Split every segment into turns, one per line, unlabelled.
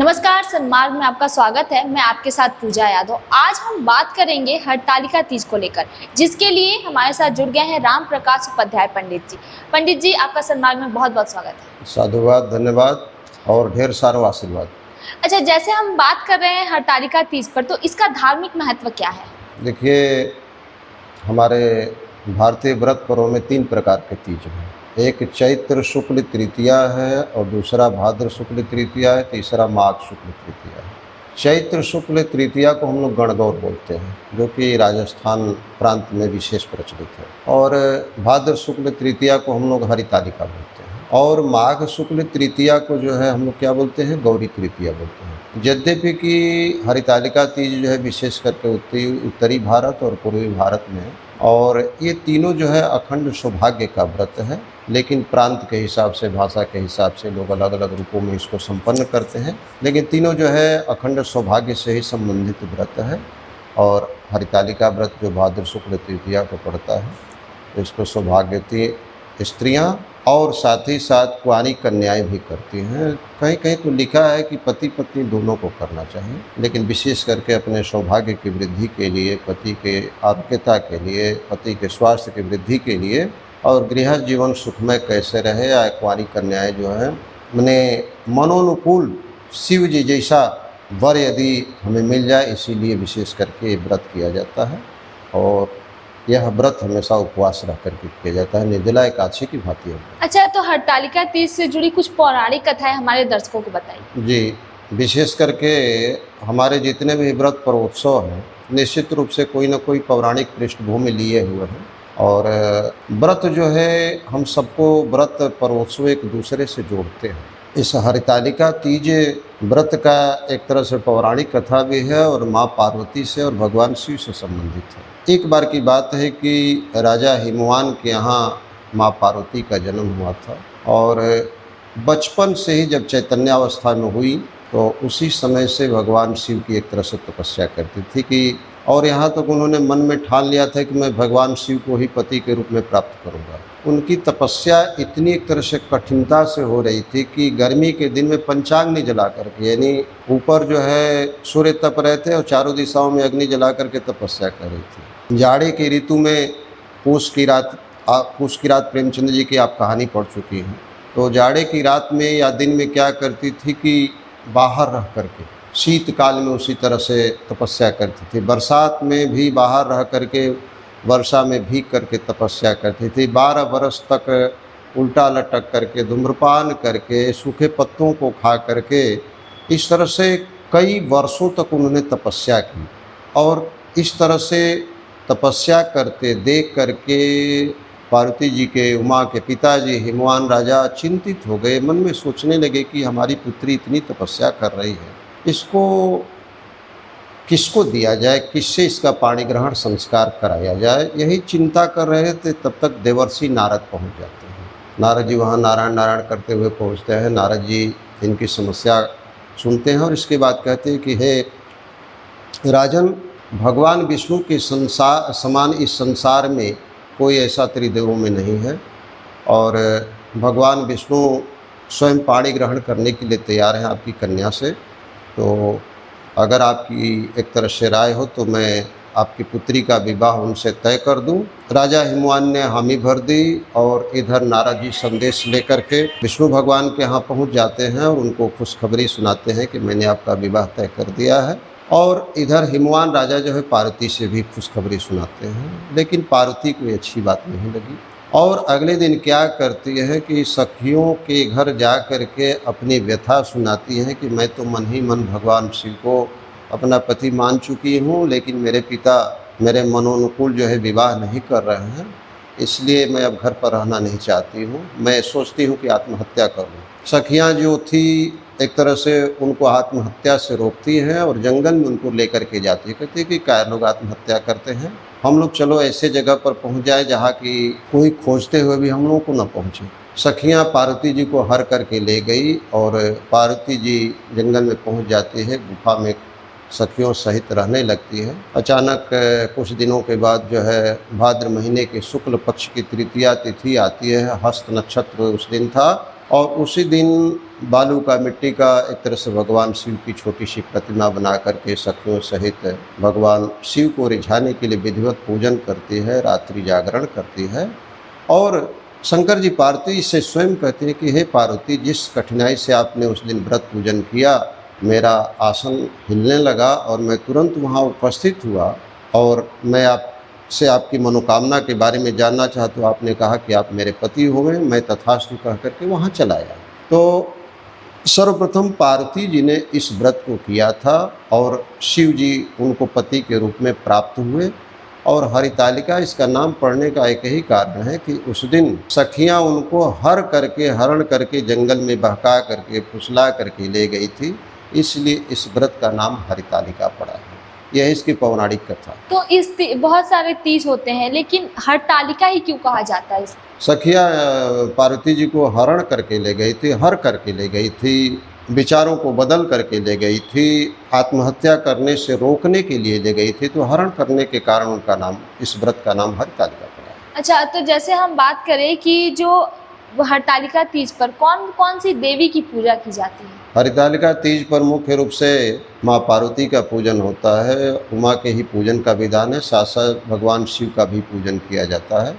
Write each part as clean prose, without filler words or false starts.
नमस्कार, सन्मार्ग में आपका स्वागत है। मैं आपके साथ पूजा यादव। आज हम बात करेंगे हरतालिका तीज को लेकर, जिसके लिए हमारे साथ जुड़ गए हैं राम प्रकाश उपाध्याय पंडित जी। पंडित जी, आपका सन्मार्ग में बहुत बहुत स्वागत है।
साधुवाद, धन्यवाद और ढेर सारा आशीर्वाद।
अच्छा, जैसे हम बात कर रहे हैं हरतालिका तीज पर, तो इसका धार्मिक महत्व क्या है?
देखिए, हमारे भारतीय व्रत पर्वों में 3 प्रकार के तीज हैं। एक चैत्र शुक्ल तृतीया है और दूसरा भाद्र शुक्ल तृतीया है, तीसरा माघ शुक्ल तृतीया है। चैत्र शुक्ल तृतीया को हम लोग गणगौर बोलते हैं, जो कि राजस्थान प्रांत में विशेष प्रचलित है, और भाद्र शुक्ल तृतीया को हम लोग हरितालिका बोलते हैं, और माघ शुक्ल तृतीया को जो है हम लोग क्या बोलते हैं, गौरी तृतीया बोलते हैं। यद्यपि कि हरितालिका तीज जो है विशेष करके उत्तरी भारत और पूर्वी भारत में, और ये तीनों जो है अखंड सौभाग्य का व्रत है, लेकिन प्रांत के हिसाब से, भाषा के हिसाब से लोग अलग अलग रूपों में इसको संपन्न करते हैं, लेकिन तीनों जो है अखंड सौभाग्य से ही संबंधित व्रत है। और हरितालिका व्रत जो भाद्र शुक्ल तृतीया को पड़ता है, तो इसको सौभाग्यवती स्त्रियां और साथ ही साथ कुंवारी कन्याएं भी करती हैं। कहीं कहीं तो लिखा है कि पति पत्नी दोनों को करना चाहिए, लेकिन विशेष करके अपने सौभाग्य की वृद्धि के लिए, पति के आरोग्यता के लिए, पति के स्वास्थ्य की वृद्धि के लिए और गृहस्थ जीवन सुखमय कैसे रहे, या कुंवारी कन्याएं जो हैं मने मनोनुकूल शिव जी जैसा वर यदि हमें मिल जाए, इसीलिए विशेष करके व्रत किया जाता है। और यह व्रत हमेशा उपवास रह करके किया जाता है, निर्जला एकादशी की भांति है।
अच्छा, तो हरतालिका तीज से जुड़ी कुछ पौराणिक कथाएं हमारे दर्शकों को बताइए।
जी, विशेष करके हमारे जितने भी व्रत पर्वोत्सव हैं, निश्चित रूप से कोई न कोई पौराणिक पृष्ठभूमि लिए हुए हैं। और व्रत जो है, हम सबको व्रत पर्वोत्सव एक दूसरे से जोड़ते हैं। इस हरितालिका तीज व्रत का एक तरह से पौराणिक कथा भी है और माँ पार्वती से और भगवान शिव से संबंधित है। एक बार की बात है कि राजा हिमवान के यहाँ माँ पार्वती का जन्म हुआ था, और बचपन से ही जब चैतन्यावस्था में हुई तो उसी समय से भगवान शिव की एक तरह से तपस्या करती थी कि, और यहाँ तक उन्होंने मन में ठान लिया था कि मैं भगवान शिव को ही पति के रूप में प्राप्त करूँगा। उनकी तपस्या इतनी एक तरह से कठिनता से हो रही थी कि गर्मी के दिन में पंचाग्नि जला करके, यानी ऊपर जो है सूर्य तप रहे थे और चारों दिशाओं में अग्नि जला करके तपस्या कर रही थी। जाड़े की ऋतु में पूस की रात प्रेमचंद जी की आप कहानी पढ़ चुकी हैं। तो जाड़े की रात में या दिन में क्या करती थी कि बाहर रह करके, शीतकाल में उसी तरह से तपस्या करती थी। बरसात में भी बाहर रह करके, वर्षा में भीग करके तपस्या करती थी। 12 बरस तक उल्टा लटक करके, धूम्रपान करके, सूखे पत्तों को खा करके, इस तरह से कई वर्षों तक उन्होंने तपस्या की। और इस तरह से तपस्या करते देख करके पार्वती जी के, उमा के पिताजी हिमवान राजा चिंतित हो गए। मन में सोचने लगे कि हमारी पुत्री इतनी तपस्या कर रही है, इसको किसको दिया जाए, किससे इसका पाणी ग्रहण संस्कार कराया जाए, यही चिंता कर रहे थे। तब तक देवर्षि नारद पहुंच जाते हैं। नारद जी वहाँ नारायण नारायण करते हुए पहुँचते हैं। नारद जी इनकी समस्या सुनते हैं और इसके बाद कहते हैं कि हे राजन, भगवान विष्णु के समान इस संसार में कोई ऐसा त्रिदेवों में नहीं है, और भगवान विष्णु स्वयं पाणी ग्रहण करने के लिए तैयार हैं आपकी कन्या से। तो अगर आपकी एक तरह से राय हो तो मैं आपकी पुत्री का विवाह उनसे तय कर दूं। राजा हिमवान ने हामी भर दी, और इधर नारद जी संदेश लेकर के विष्णु भगवान के यहाँ पहुँच जाते हैं और उनको खुशखबरी सुनाते हैं कि मैंने आपका विवाह तय कर दिया है। और इधर हिमवान राजा जो है पार्वती से भी खुशखबरी सुनाते हैं, लेकिन पार्वती को अच्छी बात नहीं लगी। और अगले दिन क्या करती है कि सखियों के घर जा कर के अपनी व्यथा सुनाती है कि मैं तो मन ही मन भगवान शिव को अपना पति मान चुकी हूँ, लेकिन मेरे पिता मेरे मनोनुकूल जो है विवाह नहीं कर रहे हैं, इसलिए मैं अब घर पर रहना नहीं चाहती हूँ। मैं सोचती हूँ कि आत्महत्या कर लूँ। सखियाँ जो थी एक तरह से उनको आत्महत्या से रोकती हैं और जंगल में उनको लेकर के जाती है। कहती है कि क्या लोग आत्महत्या करते हैं, हम लोग चलो ऐसे जगह पर पहुंच जाए जहाँ की कोई खोजते हुए भी हम लोगों को न पहुंचे। सखियाँ पार्वती जी को हर करके ले गई और पार्वती जी जंगल में पहुंच जाती है, गुफा में सखियों सहित रहने लगती है। अचानक कुछ दिनों के बाद जो है भाद्र महीने के शुक्ल पक्ष की तृतीया तिथि आती है, हस्त नक्षत्र उस दिन था, और उसी दिन बालू का मिट्टी का एक तरह से भगवान शिव की छोटी सी प्रतिमा बना करके सखियों सहित भगवान शिव को रिझाने के लिए विधिवत पूजन करती है, रात्रि जागरण करती है। और शंकर जी पार्वती से स्वयं कहते हैं कि हे पार्वती, जिस कठिनाई से आपने उस दिन व्रत पूजन किया, मेरा आसन हिलने लगा और मैं तुरंत वहाँ उपस्थित हुआ और मैं आपसे आपकी मनोकामना के बारे में जानना चाहता हूँ। आपने कहा कि आप मेरे पति होंगे। मैं तथास्तु कह करके वहाँ चला आया। तो सर्वप्रथम पार्वती जी ने इस व्रत को किया था और शिव जी उनको पति के रूप में प्राप्त हुए। और हरितालिका इसका नाम पड़ने का एक ही कारण है कि उस दिन सखियां उनको हरण करके जंगल में बहका करके फुसला करके ले गई थी, इसलिए इस व्रत का नाम हरितालिका पड़ा है। यह इसकी पौराणिक कथा।
तो बहुत सारे तीज होते हैं, लेकिन हरतालिका ही क्यों कहा जाता है इसको?
सखिया पार्वती जी को हरण करके ले गई थी, हर करके ले गई थी, विचारों को बदल करके ले गई थी, आत्महत्या करने से रोकने के लिए ले गई थी। तो हरण करने के कारण उनका नाम, इस व्रत का नाम हरितालिका पड़ा।
अच्छा, तो जैसे हम बात करें कि जो हरतालिका तीज पर कौन कौन सी देवी की पूजा की जाती है?
हरितालिका तीज पर मुख्य रूप से माँ पार्वती का पूजन होता है। उमा के ही पूजन का विधान है, साथ साथ भगवान शिव का भी पूजन किया जाता है।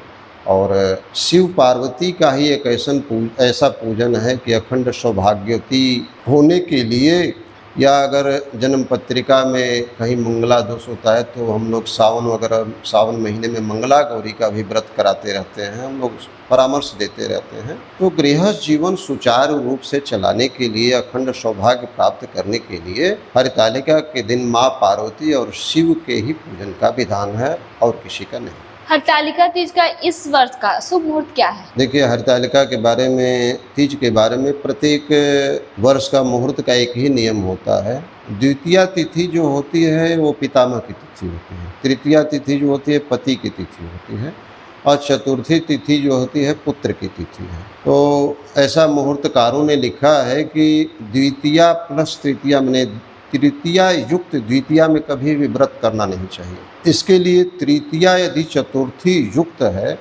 और शिव पार्वती का ही एक ऐसा पूजन है कि अखंड सौभाग्यवती होने के लिए, या अगर जन्म पत्रिका में कहीं मंगला दोष होता है तो हम लोग सावन महीने में मंगला गौरी का भी व्रत कराते रहते हैं, हम लोग परामर्श देते रहते हैं। तो गृहस्थ जीवन सुचारू रूप से चलाने के लिए, अखंड सौभाग्य प्राप्त करने के लिए हरितालिका के दिन माँ पार्वती और शिव के ही पूजन का विधान है और किसी का नहीं।
हरतालिका तीज का इस वर्ष का शुभ मुहूर्त क्या है?
देखिए, हरितालिका के बारे में, तीज के बारे में प्रत्येक वर्ष का मुहूर्त का एक ही नियम होता है। द्वितीया तिथि जो होती है वो पितामह की तिथि होती है, तृतीया तिथि जो होती है पति की तिथि होती है, और चतुर्थी तिथि जो होती है पुत्र की तिथि है। तो ऐसा मुहूर्तकारों ने लिखा है कि द्वितीया प्लस तृतीया, मैंने तृतीया युक्त द्वितीया में कभी भी व्रत करना नहीं चाहिए। इसके लिए तृतीया यदि चतुर्थी युक्त है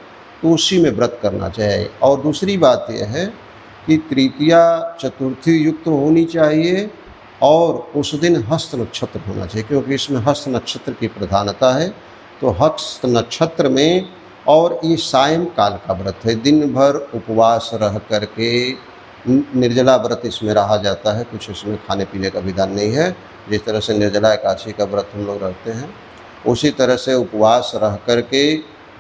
तो उसी में व्रत करना चाहिए। और दूसरी बात यह है कि तृतीया चतुर्थी युक्त होनी चाहिए और उस दिन हस्त नक्षत्र होना चाहिए, क्योंकि इसमें हस्त नक्षत्र की प्रधानता है। तो हस्त नक्षत्र में, और ये सायंकाल का व्रत है, दिन भर उपवास रह करके निर्जला व्रत इसमें रहा जाता है। कुछ इसमें खाने पीने का विधान नहीं है। जिस तरह से निर्जला एकादशी का व्रत हम लोग रखते हैं, उसी तरह से उपवास रह करके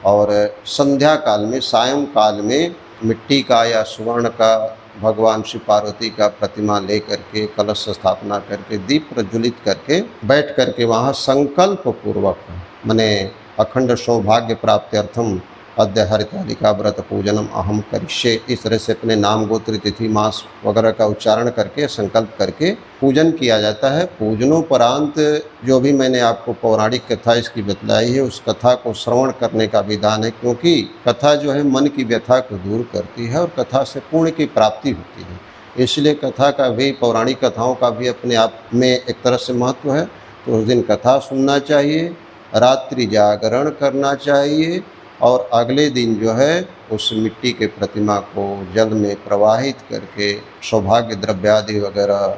और संध्या काल में, सायंकाल में मिट्टी का या सुवर्ण का भगवान शिव पार्वती का प्रतिमा ले करके, कलश स्थापना करके, दीप प्रज्वलित करके बैठ करके वहाँ संकल्प पूर्वक, माने अखंड सौभाग्य प्राप्त्यर्थम अद्य हरितालिका व्रत पूजनम अहम करिष्ये, इस तरह से अपने नाम, गोत्र, तिथि, मास वगैरह का उच्चारण करके, संकल्प करके पूजन किया जाता है। पूजनोपरांत जो भी मैंने आपको पौराणिक कथा इसकी बतलाई है, उस कथा को श्रवण करने का विधान है, क्योंकि कथा जो है मन की व्यथा को दूर करती है और कथा से पुण्य की प्राप्ति होती है। इसलिए कथा का भी, पौराणिक कथाओं का भी अपने आप में एक तरह से महत्व है। तो उस दिन कथा सुनना चाहिए, रात्रि जागरण करना चाहिए, और अगले दिन जो है उस मिट्टी के प्रतिमा को जल में प्रवाहित करके सौभाग्य द्रव्यादि वगैरह,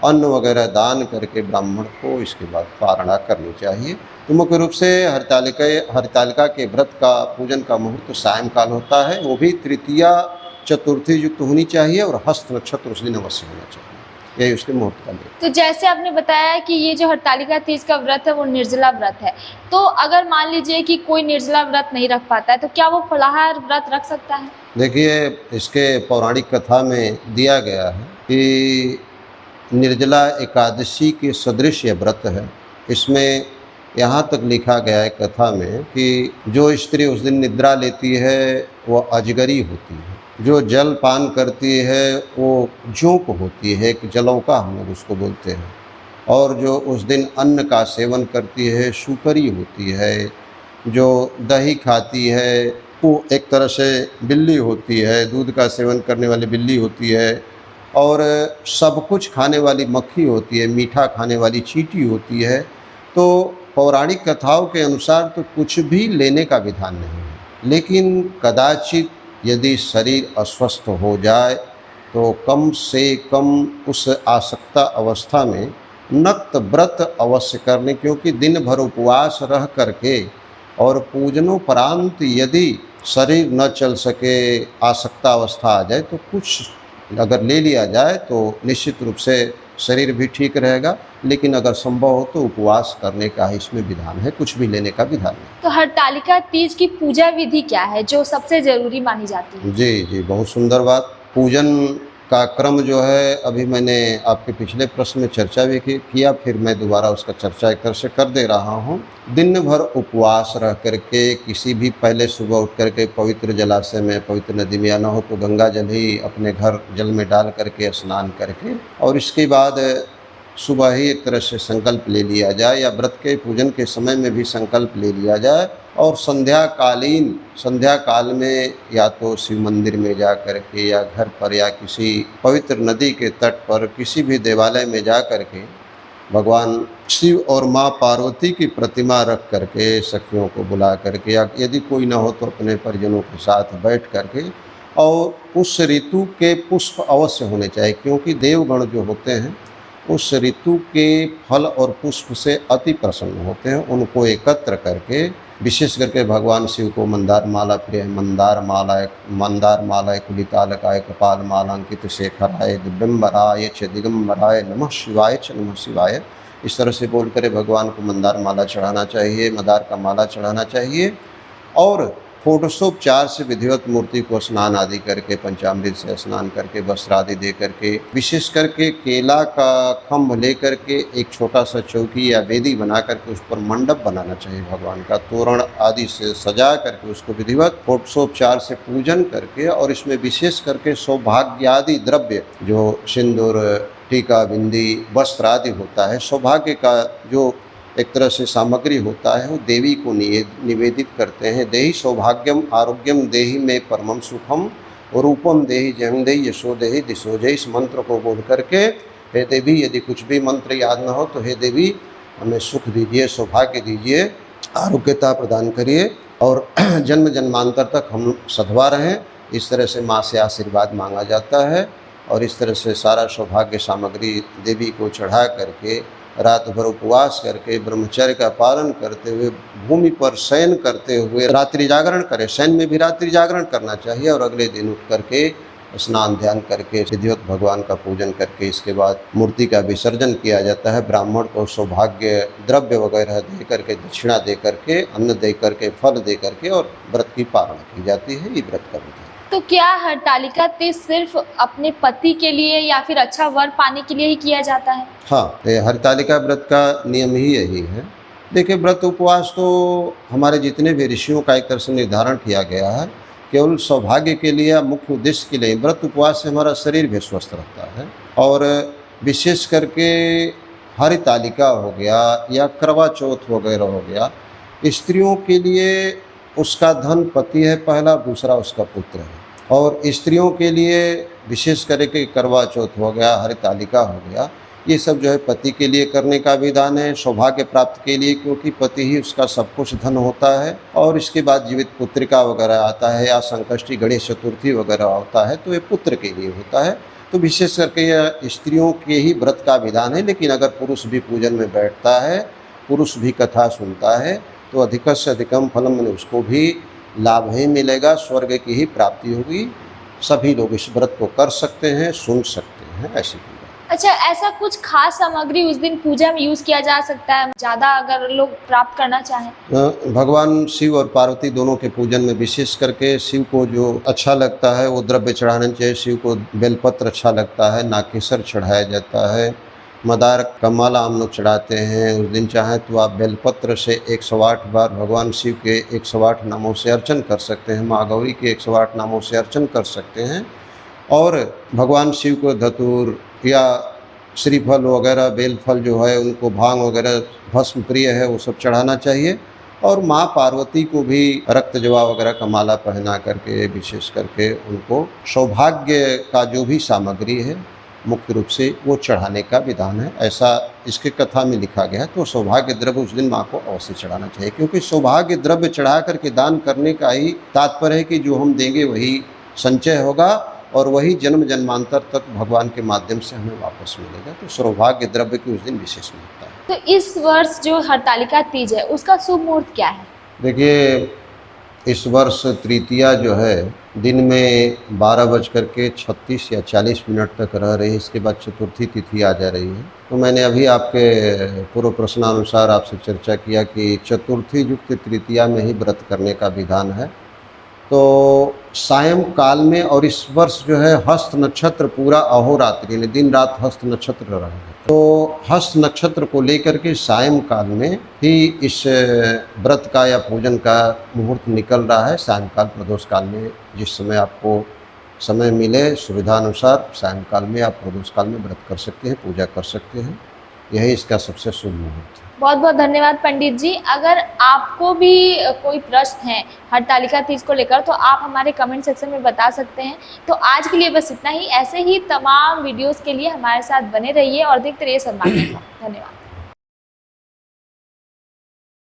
अन्न वगैरह दान करके ब्राह्मण को इसके बाद पारणा करनी चाहिए। तो मुख्य रूप से हरितालिका के व्रत का पूजन का मुहूर्त सायंकाल होता है, वो भी तृतीया चतुर्थी युक्त होनी चाहिए और हस्त नक्षत्र उस दिन अवश्य होना चाहिए। यही उसके मुहूर्त का नियम।
तो जैसे आपने बताया कि ये जो हरतालिका तीज का व्रत है वो निर्जला व्रत है, तो अगर मान लीजिए कि कोई निर्जला व्रत नहीं रख पाता है तो क्या वो फलाहार व्रत रख सकता है?
देखिए, इसके पौराणिक कथा में दिया गया है कि निर्जला एकादशी के सदृश ये व्रत है। इसमें यहाँ तक लिखा गया है कथा में कि जो स्त्री उस दिन निद्रा लेती है वो अजगरी होती है, जो जल पान करती है वो जोंक होती है, एक जलौका हम लोग उसको बोलते हैं, और जो उस दिन अन्न का सेवन करती है सुकरी होती है, जो दही खाती है वो एक तरह से बिल्ली होती है, दूध का सेवन करने वाली बिल्ली होती है, और सब कुछ खाने वाली मक्खी होती है, मीठा खाने वाली चींटी होती है। तो पौराणिक कथाओं के अनुसार तो कुछ भी लेने का विधान नहीं है, लेकिन कदाचित यदि शरीर अस्वस्थ हो जाए तो कम से कम उस आसक्ता अवस्था में नक्त व्रत अवश्य करने, क्योंकि दिन भर उपवास रह करके और पूजनोपरांत यदि शरीर न चल सके, आसक्ता अवस्था आ जाए, तो कुछ अगर ले लिया जाए तो निश्चित रूप से शरीर भी ठीक रहेगा। लेकिन अगर संभव हो तो उपवास करने का ही इसमें विधान है, कुछ भी लेने का विधान नहीं।
तो हरतालिका तीज की पूजा विधि क्या है जो सबसे जरूरी मानी जाती है?
जी जी, बहुत सुंदर बात। पूजन का क्रम जो है, अभी मैंने आपके पिछले प्रश्न में चर्चा भी किया, फिर मैं दोबारा उसका चर्चा एक तरह से कर दे रहा हूँ। दिन भर उपवास रह करके, किसी भी पहले सुबह उठ करके पवित्र जलाशय में, पवित्र नदी में, या न हो तो गंगा जल ही अपने घर जल में डाल करके स्नान करके, और इसके बाद सुबह ही एक तरह से संकल्प ले लिया जाए, या व्रत के पूजन के समय में भी संकल्प ले लिया जाए, और संध्या काल में या तो शिव मंदिर में जा करके, या घर पर, या किसी पवित्र नदी के तट पर किसी भी देवालय में जा करके भगवान शिव और माँ पार्वती की प्रतिमा रख करके, सखियों को बुला करके, या यदि कोई न हो तो अपने परिजनों के साथ बैठ करके, और उस ऋतु के पुष्प अवश्य होने चाहिए, क्योंकि देवगण जो होते हैं उस ऋतु के फल और पुष्प से अति प्रसन्न होते हैं। उनको एकत्र करके, विशेष करके भगवान शिव को मंदार माला प्रिय है, मंदार माला कुलितालकाय कपाल मालांकित शेखराय दिव्यंबराय च दिगंबराय नमः शिवाय, इस तरह से बोल कर भगवान को मंदार माला चढ़ाना चाहिए, मंदार का माला चढ़ाना चाहिए। और षोडशोपचार से विधिवत मूर्ति को स्नान आदि करके, पंचामृत से स्नान करके, वस्त्र आदि दे करके, विशेष करके केला का खम्भ ले करके एक छोटा सा चौकी या वेदी बना करके उस पर मंडप बनाना चाहिए, भगवान का तोरण आदि से सजा करके उसको विधिवत षोडशोपचार से पूजन करके, और इसमें विशेष करके सौभाग्य आदि द्रव्य, जो सिंदूर, टीका, बिंदी, वस्त्र आदि होता है, सौभाग्य का जो एक तरह से सामग्री होता है, वो देवी को निवेदित करते हैं। देहि सौभाग्यम आरोग्यम देहि में परमम सुखम, रूपम देहि जयम देहि यशो देहि दिशो जय, इस मंत्र को बोल करके, हे देवी, यदि कुछ भी मंत्र याद न हो तो हे देवी हमें सुख दीजिए, सौभाग्य दीजिए, आरोग्यता प्रदान करिए, और जन्म जन्मांतर तक हम सधवा रहें, इस तरह से माँ से आशीर्वाद मांगा जाता है। और इस तरह से सारा सौभाग्य सामग्री देवी को चढ़ा करके, रात भर उपवास करके, ब्रह्मचर्य का पालन करते हुए, भूमि पर शयन करते हुए रात्रि जागरण करें। शयन में भी रात्रि जागरण करना चाहिए, और अगले दिन उठ करके स्नान ध्यान करके विधिवत भगवान का पूजन करके, इसके बाद मूर्ति का विसर्जन किया जाता है। ब्राह्मण को सौभाग्य द्रव्य वगैरह दे करके, दक्षिणा दे करके, अन्न दे करके, फल दे करके, और व्रत की पालना की जाती है। ये व्रत का विधि है।
तो क्या हरतालिका तीज सिर्फ अपने पति के लिए या फिर अच्छा वर पाने के लिए ही किया जाता है?
हाँ, हरतालिका व्रत का नियम ही यही है। देखिए, व्रत उपवास तो हमारे जितने भी ऋषियों का एक तरह से निर्धारण किया गया है, केवल सौभाग्य के लिए या मुख्य उद्देश्य के लिए। व्रत उपवास से हमारा शरीर भी स्वस्थ रहता है, और विशेष करके हरतालिका हो गया या करवा चौथ वगैरह हो गया, स्त्रियों के लिए उसका धन पति है पहला, दूसरा उसका पुत्र है। और स्त्रियों के लिए विशेष करके करवा चौथ हो गया, हरतालिका हो गया, ये सब जो है पति के लिए करने का विधान है, सौभाग्य प्राप्त के लिए, क्योंकि पति ही उसका सब कुछ धन होता है। और इसके बाद जीवित पुत्रिका वगैरह आता है, या संकष्टी गणेश चतुर्थी वगैरह होता है, तो ये पुत्र के लिए होता है। तो विशेष करके यह स्त्रियों के ही व्रत का विधान है। लेकिन अगर पुरुष भी पूजन में बैठता है, पुरुष भी कथा सुनता है, तो अधिक से अधिकम फलम, में उसको भी लाभ ही मिलेगा, स्वर्ग की ही प्राप्ति होगी। सभी लोग इस व्रत को कर सकते हैं, सुन सकते हैं, ऐसी की बात।
अच्छा, ऐसा कुछ खास सामग्री उस दिन पूजा में यूज किया जा सकता है ज्यादा अगर लोग प्राप्त करना चाहें?
भगवान शिव और पार्वती दोनों के पूजन में विशेष करके शिव को जो अच्छा लगता है वो द्रव्य चढ़ाना चाहिए। शिव को बेलपत्र अच्छा लगता है, नाकेसर चढ़ाया जाता है, मदार का माला हम लोग चढ़ाते हैं। उस दिन चाहें तो आप बेलपत्र से 108 बार भगवान शिव के 108 नामों से अर्चन कर सकते हैं, माँ गौरी के 108 नामों से अर्चन कर सकते हैं। और भगवान शिव को धतूर या श्रीफल वगैरह, बेलफल जो है, उनको भांग वगैरह भस्म प्रिय है, वो सब चढ़ाना चाहिए। और माँ पार्वती को भी रक्त जवा वगैरह का माला पहना करके, विशेष करके उनको सौभाग्य का जो भी सामग्री है मुख्य रूप से वो चढ़ाने का विधान है, ऐसा इसके कथा में लिखा गया है। तो सौभाग्य द्रव्य उस दिन माँ को अवश्य चढ़ाना चाहिए, क्योंकि सौभाग्य द्रव्य चढ़ा करके दान करने का ही तात्पर्य है कि जो हम देंगे वही संचय होगा, और वही जन्म जन्मांतर तक भगवान के माध्यम से हमें वापस मिलेगा। तो सौभाग्य द्रव्य की उस दिन विशेष महत्ता है।
तो इस वर्ष जो हरतालिका तीज है उसका शुभ मुहूर्त क्या है?
देखिए, इस वर्ष तृतीया जो है दिन में 12:36 या 40 तक रह रही है। इसके बाद चतुर्थी तिथि आ जा रही है। तो मैंने अभी आपके पूर्व प्रश्नानुसार आपसे चर्चा किया कि चतुर्थी युक्त तृतीया में ही व्रत करने का विधान है। तो सायंकाल में, और इस वर्ष जो है हस्त नक्षत्र पूरा अहोरात्रि यानी दिन रात हस्त नक्षत्र रहा है। तो हस्त नक्षत्र को लेकर के सायंकाल में ही इस व्रत का या पूजन का मुहूर्त निकल रहा है। सायंकाल प्रदोष काल में जिस समय आपको समय मिले सुविधा अनुसार सायंकाल में आप प्रदोष काल में व्रत कर सकते हैं, पूजा कर सकते हैं। यही इसका सबसे शुभ मुहूर्त है।
बहुत बहुत धन्यवाद पंडित जी। अगर आपको भी कोई प्रश्न है हरतालिका तीज को लेकर तो आप हमारे कमेंट सेक्शन में बता सकते हैं। तो आज के लिए बस इतना ही। ऐसे ही तमाम वीडियोस के लिए हमारे साथ बने रहिए और देखते रहिए सन्मान। धन्यवाद।